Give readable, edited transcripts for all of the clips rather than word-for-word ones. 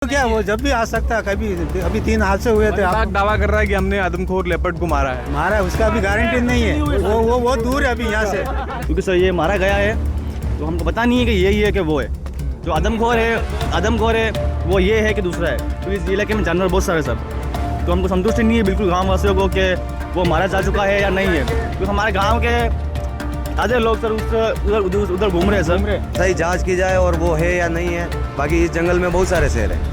तो क्या वो जब भी आ सकता है, कभी अभी 3 हादसे हुए थे। आप दावा कर रहा है कि हमने आदमखोर लेपर्ड को मारा है। मारा है, उसका अभी गारंटी नहीं है। वो बहुत दूर है अभी यहाँ से। क्योंकि सर ये मारा गया है तो हमको पता नहीं है कि यही है कि वो है जो आदमखोर है वो ये है कि दूसरा है। तो इस इलाके में जानवर बहुत सारे सर, तो हमको संतुष्टि नहीं है बिल्कुल गाँव वासियों को कि वो मारा जा चुका है या नहीं है। क्योंकि हमारे गाँव के आधे लोग सर उधर घूम रहे हैं सर। सही जांच की जाए और वो है या नहीं है। बाकी इस जंगल में बहुत सारे शेर हैं।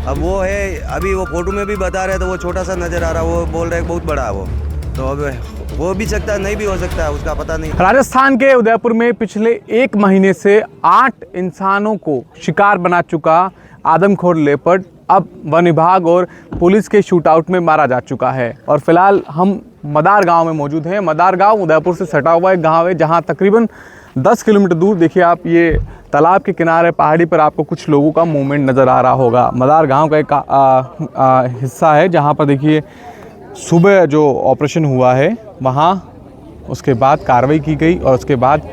अब वो है, अभी वो फोटो में भी बता रहे तो वो छोटा सा नज़र आ रहा, वो बोल रहे बहुत बड़ा है वो। तो अब हो भी सकता है, नहीं भी हो सकता है, उसका पता नहीं। राजस्थान के उदयपुर में पिछले 1 महीने से 8 इंसानों को शिकार बना चुका आदमखोर लेपर्ड अब वन विभाग और पुलिस के शूटआउट में मारा जा चुका है। और फिलहाल हम मदार गांव में मौजूद हैं। मदार गांव उदयपुर से सटा हुआ एक गांव है जहां तकरीबन 10 किलोमीटर दूर देखिए आप, ये तालाब के किनारे पहाड़ी पर आपको कुछ लोगों का मूवमेंट नज़र आ रहा होगा। मदार गांव का एक हिस्सा है जहां पर देखिए सुबह जो ऑपरेशन हुआ है वहां उसके बाद कार्रवाई की गई और उसके बाद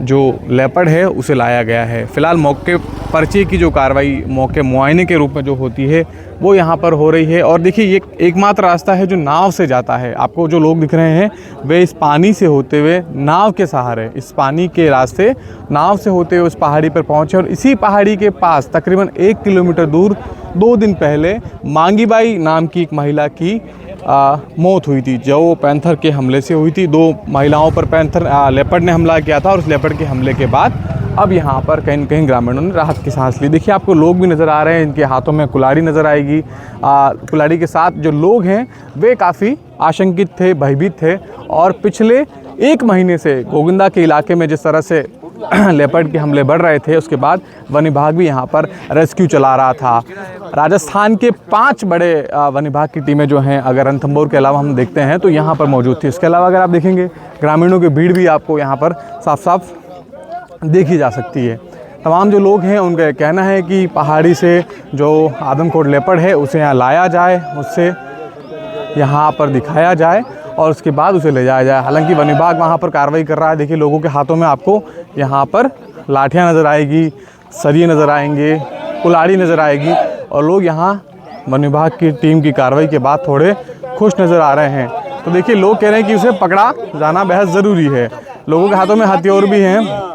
जो लेपर्ड है उसे लाया गया है। फ़िलहाल मौके पर्चे की जो कार्रवाई मौके मुआयने के रूप में जो होती है वो यहाँ पर हो रही है। और देखिए ये एकमात्र रास्ता है जो नाव से जाता है। आपको जो लोग दिख रहे हैं वे इस पानी से होते हुए नाव के सहारे इस पानी के रास्ते नाव से होते हुए उस पहाड़ी पर पहुँचे। और इसी पहाड़ी के पास तकरीबन 1 किलोमीटर दूर 2 दिन पहले मांगीबाई नाम की एक महिला की मौत हुई थी, जो पैंथर के हमले से हुई थी। 2 महिलाओं पर पैंथर लेपर्ड ने हमला किया था और उस लेपर्ड के हमले के बाद अब यहाँ पर कहीं न कहीं ग्रामीणों ने राहत की सांस ली। देखिए आपको लोग भी नज़र आ रहे हैं, इनके हाथों में कुल्हाड़ी नज़र आएगी। कुल्हाड़ी के साथ जो लोग हैं वे काफ़ी आशंकित थे, भयभीत थे। और पिछले 1 महीने से गोविंदा के इलाके में जिस तरह से लेपर्ड के हमले बढ़ रहे थे, उसके बाद वन विभाग भी यहाँ पर रेस्क्यू चला रहा था। राजस्थान के 5 बड़े वन विभाग की टीमें जो हैं, अगर रणथंभौर के अलावा हम देखते हैं तो यहाँ पर मौजूद थी। इसके अलावा अगर आप देखेंगे ग्रामीणों की भीड़ भी आपको यहाँ पर साफ साफ देखी जा सकती है। तमाम जो लोग हैं उनका कहना है कि पहाड़ी से जो आदमखोर लेपर्ड है उसे यहाँ लाया जाए, उससे यहाँ पर दिखाया जाए और उसके बाद उसे ले जाया जाए। हालांकि वन विभाग वहाँ पर कार्रवाई कर रहा है। देखिए लोगों के हाथों में आपको यहाँ पर लाठियाँ नज़र आएगी, सरिये नज़र आएंगे, कुल्हाड़ी नज़र आएगी और लोग यहाँ वन विभाग की टीम की कार्रवाई के बाद थोड़े खुश नज़र आ रहे हैं। तो देखिए लोग कह रहे हैं कि उसे पकड़ा जाना बेहद ज़रूरी है। लोगों के हाथों में हथियार भी हैं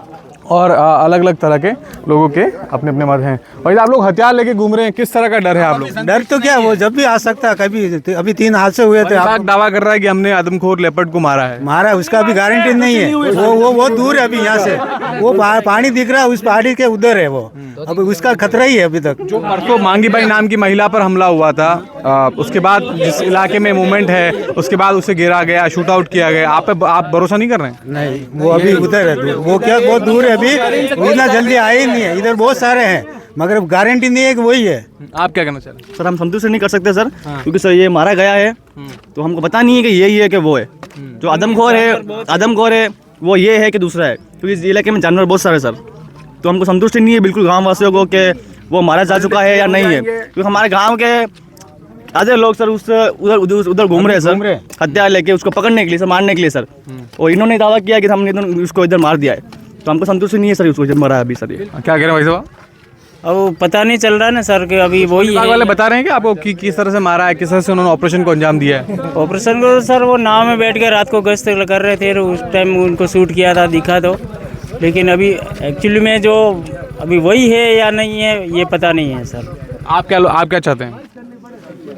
और अलग अलग तरह के लोगों के अपने अपने मत हैं। भाई आप लोग हथियार लेके घूम रहे हैं, किस तरह का डर है आप लोग? डर तो क्या, वो जब भी आ सकता है, कभी अभी 3 हादसे हुए थे। आप दावा कर रहा है कि हमने आदमखोर लेपर्ड को मारा है। मारा है, उसका अभी गारंटी नहीं है। वो बहुत दूर है अभी यहाँ से। वो पानी दिख रहा है, उस पहाड़ी के उधर है वो। अब उसका खतरा ही है अभी तक। जो परसों मांगीबाई नाम की महिला पर हमला हुआ था, उसके बाद जिस इलाके में मूवमेंट है उसके बाद उसे घेरा गया, शूट आउट किया गया, आप भरोसा नहीं कर रहे हैं? नहीं, वो अभी उधर है। वो क्या बहुत दूर है अभी, इतना जल्दी आए ही नहीं है। इधर बहुत सारे हैं मगर गारंटी नहीं है कि वही है। आप क्या कहना चाह रहे हैं? सर हम संतुष्ट नहीं कर सकते सर, क्योंकि सर ये मारा गया है तो हमको पता नहीं है कि यही है कि वो है जो आदमखोर है वो ये है कि दूसरा है। क्योंकि इस इलाके में जानवर बहुत सारे सर, तो हमको संतुष्टि नहीं है बिल्कुल गाँव वासियों को कि वो मारा जा चुका है या नहीं है। क्योंकि हमारे गाँव के आधे लोग सर उधर घूम रहे हैं सर, हथियार लेके उसको पकड़ने के लिए सर, मारने के लिए सर। और इन्होंने दावा किया कि हमने उसको इधर मार दिया है, तो हमको संतुष्टि नहीं है सर उसको इधर मारा है अभी सर। ये क्या कह रहे हैं भाई साहब? अब पता नहीं चल रहा है ना सर कि अभी वही विभाग वाले बता रहे हैं कि आपको कि किस तरह से मारा है, किस तरह से उन्होंने ऑपरेशन को अंजाम दिया है? ऑपरेशन को सर वो नाव में बैठ के रात को गश्त कर रहे थे, उस टाइम उनको शूट किया था, दिखा तो। लेकिन अभी एक्चुअली में जो अभी वही है या नहीं है ये पता नहीं है सर। आप क्या चाहते हैं?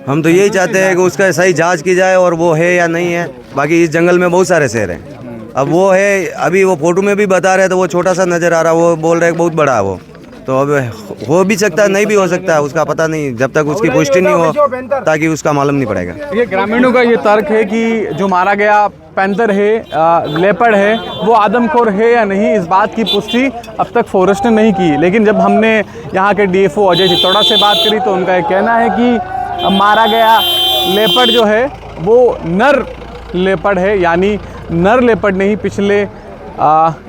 हम तो यही चाहते हैं कि उसका सही जांच की जाए और वो है या नहीं है। बाकी इस जंगल में बहुत सारे शेर हैं। अब वो है, अभी वो फोटो में भी बता रहे तो वो छोटा सा नज़र आ रहा, वो बोल रहे बहुत बड़ा है वो। तो अब हो भी सकता है, नहीं भी हो सकता है, उसका पता नहीं जब तक उसकी पुष्टि नहीं हो ताकि उसका मालूम नहीं पड़ेगा। ये ग्रामीणों का ये तर्क है कि जो मारा गया पैंथर है, लेपर्ड है, वो आदमखोर है या नहीं, इस बात की पुष्टि अब तक फॉरेस्ट ने नहीं की। लेकिन जब हमने यहाँ के डीएफओ अजय चित्तौड़ा से बात करी तो उनका ये कहना है कि मारा गया लेपर्ड जो है वो नर लेपर्ड है, यानी नर लेपर्ड नहीं। पिछले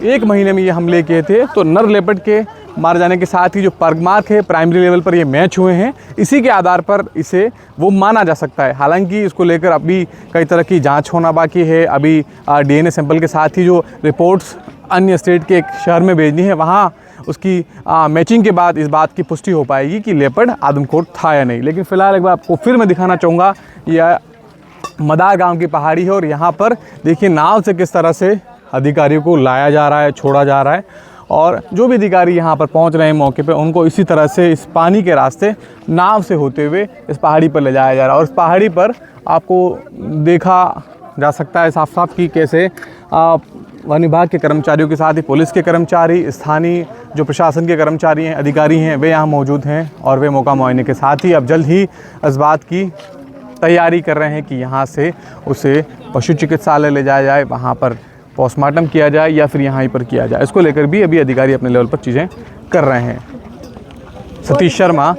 1 महीने में ये हमले किए थे, तो नर लेपर्ड के मारे जाने के साथ ही जो परमार्क है प्राइमरी लेवल पर ये मैच हुए हैं, इसी के आधार पर इसे वो माना जा सकता है। हालांकि इसको लेकर अभी कई तरह की जांच होना बाकी है। अभी डीएनए सैंपल के साथ ही जो रिपोर्ट्स अन्य स्टेट के एक शहर में भेजनी है, वहाँ उसकी मैचिंग के बाद इस बात की पुष्टि हो पाएगी कि लेपर्ड आदमखोर था या नहीं। लेकिन फ़िलहाल एक बार आपको फिर मैं दिखाना चाहूँगा, यह मदार गांव की पहाड़ी है और यहाँ पर देखिए नाव से किस तरह से अधिकारियों को लाया जा रहा है, छोड़ा जा रहा है, और जो भी अधिकारी यहाँ पर पहुँच रहे हैं मौके पे उनको इसी तरह से इस पानी के रास्ते नाव से होते हुए इस पहाड़ी पर ले जाया जा रहा है। और इस पहाड़ी पर आपको देखा जा सकता है साफ साफ कि कैसे वन विभाग के कर्मचारियों के साथ ही पुलिस के कर्मचारी, स्थानीय जो प्रशासन के कर्मचारी हैं, अधिकारी हैं, वे यहाँ मौजूद हैं और वे मौका मुआयने के साथ ही अब जल्द ही इस बात की तैयारी कर रहे हैं कि यहाँ से उसे पशु चिकित्सालय ले जाया जाए, वहाँ पर पोस्टमार्टम किया जाए या फिर यहाँ पर किया जाए। इसको लेकर भी अभी अधिकारी अपने लेवल पर चीज़ें कर रहे हैं। सतीश शर्मा,